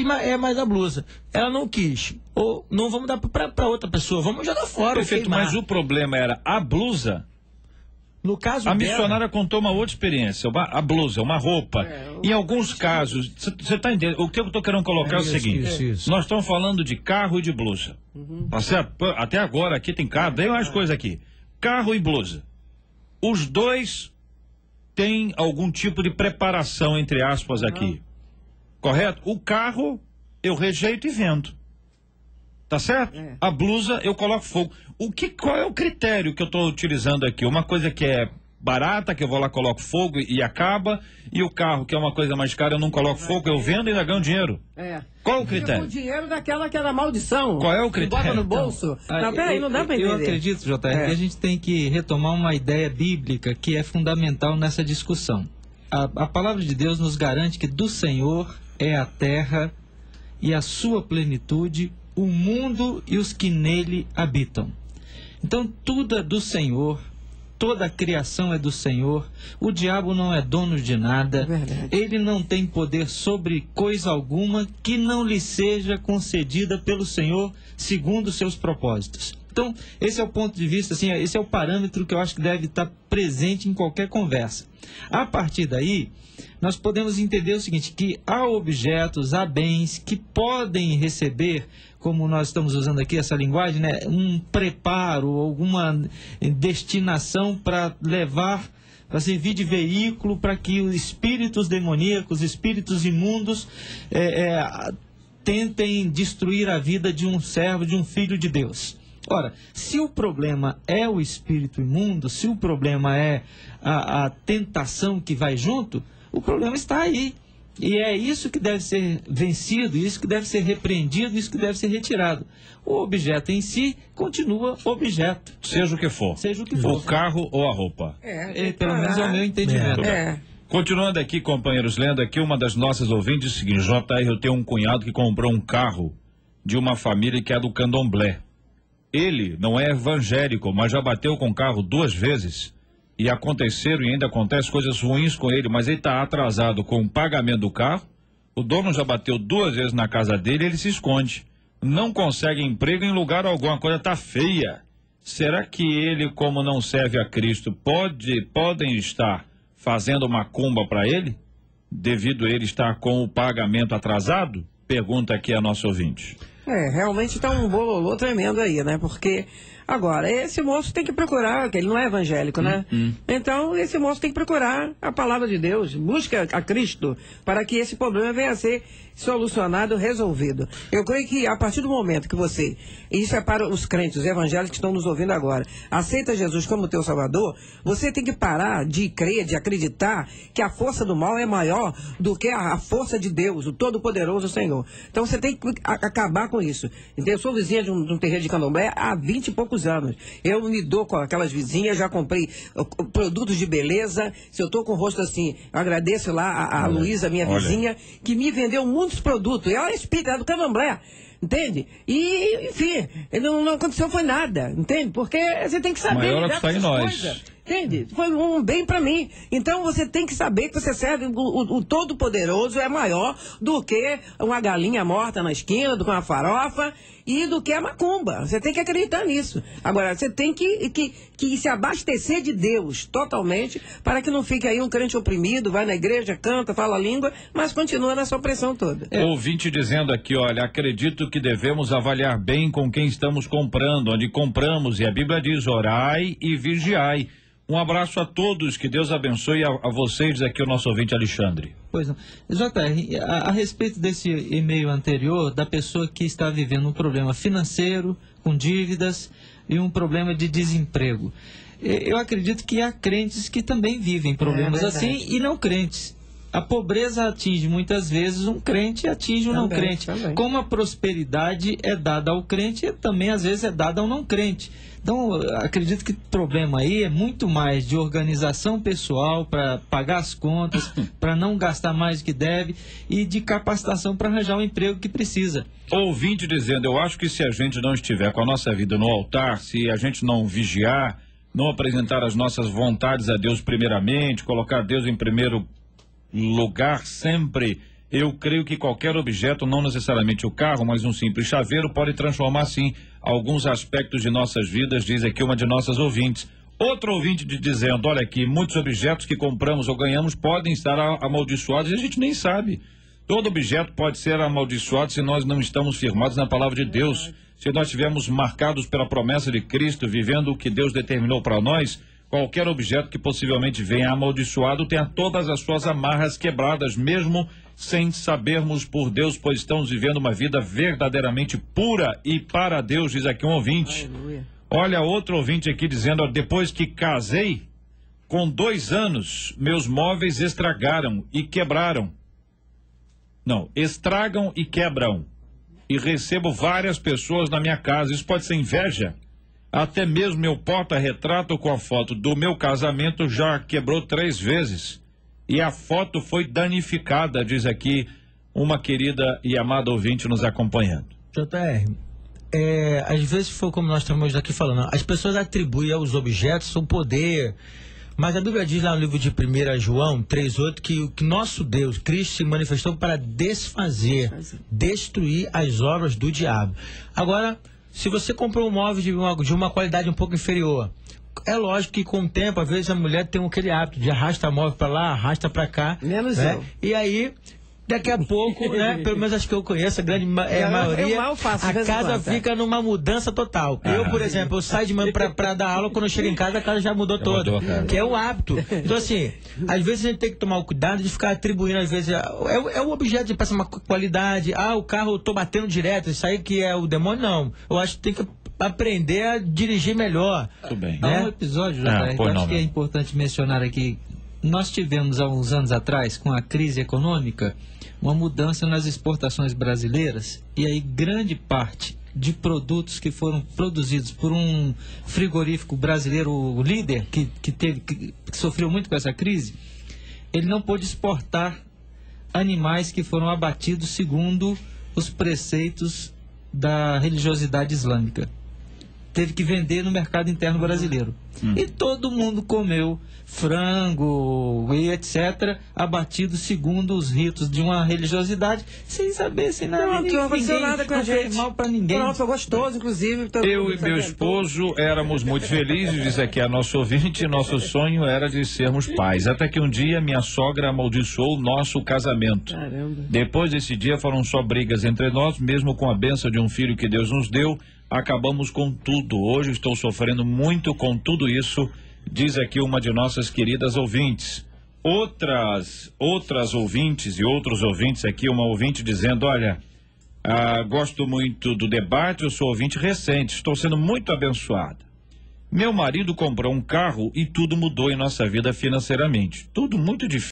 mais a blusa. Ela não quis. Ou não vamos dar para outra pessoa, vamos jogar fora. Perfeito, mas o problema era a blusa. No caso a missionária contou uma outra experiência, a blusa, uma roupa. Em alguns casos, você está entendendo? O que eu estou querendo colocar é o seguinte: isso. nós estamos falando de carro e de blusa. Tá certo? Até agora aqui tem carro, tem mais coisa aqui. Carro e blusa. Os dois têm algum tipo de preparação, entre aspas, aqui. Correto? O carro eu rejeito e vendo. Tá certo? A blusa eu coloco fogo. Qual é o critério que eu estou utilizando aqui? Uma coisa que é barata, que eu vou lá, coloco fogo e acaba, e o carro, que é uma coisa mais cara, eu não coloco fogo, eu vendo e ainda ganho dinheiro. Qual é o critério? O dinheiro daquela que era maldição. Qual é o critério? Bota no bolso. Não, peraí, não dá pra entender. Eu acredito, JR, que a gente tem que retomar uma ideia bíblica que é fundamental nessa discussão. A palavra de Deus nos garante que do Senhor é a terra e a sua plenitude, o mundo e os que nele habitam. Então tudo é do Senhor, toda a criação é do Senhor, o diabo não é dono de nada, ele não tem poder sobre coisa alguma que não lhe seja concedida pelo Senhor segundo os seus propósitos. Então, esse é o ponto de vista, assim, esse é o parâmetro que eu acho que deve estar presente em qualquer conversa. A partir daí, nós podemos entender o seguinte, que há objetos, há bens que podem receber, como nós estamos usando aqui essa linguagem, né, um preparo, alguma destinação para levar, para servir de veículo para que os espíritos demoníacos, espíritos imundos, tentem destruir a vida de um servo, de um filho de Deus. Ora, se o problema é o espírito imundo, se o problema é a tentação que vai junto, o problema está aí. E é isso que deve ser vencido, isso que deve ser repreendido, isso que deve ser retirado. O objeto em si continua objeto. Seja o que for. Seja o que for. O carro ou a roupa. Pelo menos é o meu entendimento. Continuando aqui, companheiros, lendo aqui uma das nossas ouvintes, seguinte: JR, eu tenho um cunhado que comprou um carro de uma família que é do candomblé. Ele não é evangélico, mas já bateu com o carro 2 vezes. E aconteceram e ainda acontecem coisas ruins com ele, mas ele está atrasado com o pagamento do carro. O dono já bateu 2 vezes na casa dele e ele se esconde. Não consegue emprego em lugar algum, a coisa está feia. Será que ele, como não serve a Cristo, podem estar fazendo macumba para ele? Devido a ele estar com o pagamento atrasado? Pergunta aqui a nossa ouvinte. Realmente está um bololô tremendo aí, né? Porque, agora, esse moço tem que procurar, que ele não é evangélico, né? Então, esse moço tem que procurar a palavra de Deus, busca a Cristo, para que esse problema venha a ser solucionado, resolvido. Eu creio que a partir do momento que você, isso é para os crentes, os evangélicos que estão nos ouvindo agora, aceita Jesus como teu Salvador, você tem que parar de crer, de acreditar que a força do mal é maior do que a força de Deus, o Todo-Poderoso Senhor. Então você tem que acabar com isso. Eu sou vizinha de um terreiro de candomblé há 20 e poucos anos. Eu me dou com aquelas vizinhas, já comprei produtos de beleza. Se eu estou com o rosto assim, eu agradeço lá a Luísa, minha vizinha, que me vendeu muitos produtos. E ela é espírita, ela é do candomblé. Entende? E, enfim, não aconteceu foi nada, entende? Porque você tem que saber. Maior que está em nós. Coisas, entende? Foi um bem para mim. Então você tem que saber que você serve o Todo-Poderoso, é maior do que uma galinha morta na esquina, do que uma farofa e do que a macumba. Você tem que acreditar nisso. Agora, você tem que se abastecer de Deus totalmente, para que não fique aí um crente oprimido, vai na igreja, canta, fala a língua, mas continua na sua pressão toda. Ouvinte dizendo aqui, olha, acredito que devemos avaliar bem com quem estamos comprando, onde compramos, e a Bíblia diz, orai e vigiai. Um abraço a todos, que Deus abençoe a vocês, diz aqui o nosso ouvinte Alexandre. Pois não. JR, a respeito desse e-mail anterior, da pessoa que está vivendo um problema financeiro, com dívidas e um problema de desemprego. Eu acredito que há crentes que também vivem problemas assim e não crentes. A pobreza atinge muitas vezes um crente e atinge um não crente. Como a prosperidade é dada ao crente, também às vezes é dada ao não crente. Então, acredito que o problema aí é muito mais de organização pessoal para pagar as contas, para não gastar mais do que deve e de capacitação para arranjar o emprego que precisa. Ouvinte dizendo, eu acho que se a gente não estiver com a nossa vida no altar, se a gente não vigiar, não apresentar as nossas vontades a Deus primeiramente, colocar Deus em primeiro lugar sempre Eu creio que qualquer objeto, não necessariamente o carro, mas um simples chaveiro, pode transformar, sim, alguns aspectos de nossas vidas, diz aqui uma de nossas ouvintes. Outro ouvinte dizendo, olha aqui, muitos objetos que compramos ou ganhamos podem estar amaldiçoados e a gente nem sabe. Todo objeto pode ser amaldiçoado se nós não estamos firmados na palavra de Deus. Se nós estivermos marcados pela promessa de Cristo, vivendo o que Deus determinou para nós, qualquer objeto que possivelmente venha amaldiçoado tenha todas as suas amarras quebradas, mesmo sem sabermos por Deus, pois estamos vivendo uma vida verdadeiramente pura e para Deus, diz aqui um ouvinte. Aleluia. Olha, outro ouvinte aqui dizendo, ó, depois que casei, com 2 anos, meus móveis estragaram e quebraram. Não, estragam e quebram. E recebo várias pessoas na minha casa. Isso pode ser inveja? Até mesmo meu porta-retrato com a foto do meu casamento já quebrou 3 vezes. E a foto foi danificada, diz aqui uma querida e amada ouvinte nos acompanhando. JR, às vezes foi como nós estamos aqui falando, as pessoas atribuem aos objetos o poder, mas a Bíblia diz lá no livro de 1 João 3,8 que nosso Deus, Cristo, se manifestou para desfazer, destruir as obras do diabo. Agora, se você comprou um móvel de uma qualidade um pouco inferior, é lógico que com o tempo, às vezes a mulher tem aquele hábito de arrasta móvel para lá, arrasta para cá. Menos né? eu. E aí, daqui a pouco, né, pelo menos acho que eu conheço, a grande maioria, eu mal faço, a casa fica numa mudança total. Eu, por exemplo, eu saio de manhã para dar aula, quando eu chego em casa, a casa já mudou toda. Que é um hábito. Então, assim, às vezes a gente tem que tomar o cuidado de ficar atribuindo, às vezes, é um objeto de passar uma qualidade, o carro eu tô batendo direto, isso aí que é o demônio, não. Eu acho que tem que aprender a dirigir melhor. Tudo bem. Há um episódio, JR, que eu acho que é importante mencionar aqui. Nós tivemos há uns anos atrás, com a crise econômica, uma mudança nas exportações brasileiras, e aí grande parte de produtos que foram produzidos por um frigorífico brasileiro, o líder, que sofreu muito com essa crise, ele não pôde exportar animais que foram abatidos segundo os preceitos da religiosidade islâmica. Teve que vender no mercado interno brasileiro. E todo mundo comeu frango e etc., abatido segundo os ritos de uma religiosidade, sem saber, sem nada. Não aconteceu nada com a gente. Não fez mal pra ninguém. Não, foi gostoso, inclusive. Eu e meu esposo éramos muito felizes, diz aqui a nossa ouvinte, nosso sonho era de sermos pais. Até que um dia minha sogra amaldiçoou o nosso casamento. Caramba. Depois desse dia foram só brigas entre nós, mesmo com a bênção de um filho que Deus nos deu, acabamos com tudo. Hoje estou sofrendo muito com tudo isso, diz aqui uma de nossas queridas ouvintes. Outras ouvintes e outros ouvintes aqui, uma ouvinte dizendo, olha, gosto muito do debate, eu sou ouvinte recente, estou sendo muito abençoada. Meu marido comprou um carro e tudo mudou em nossa vida financeiramente. Tudo muito difícil.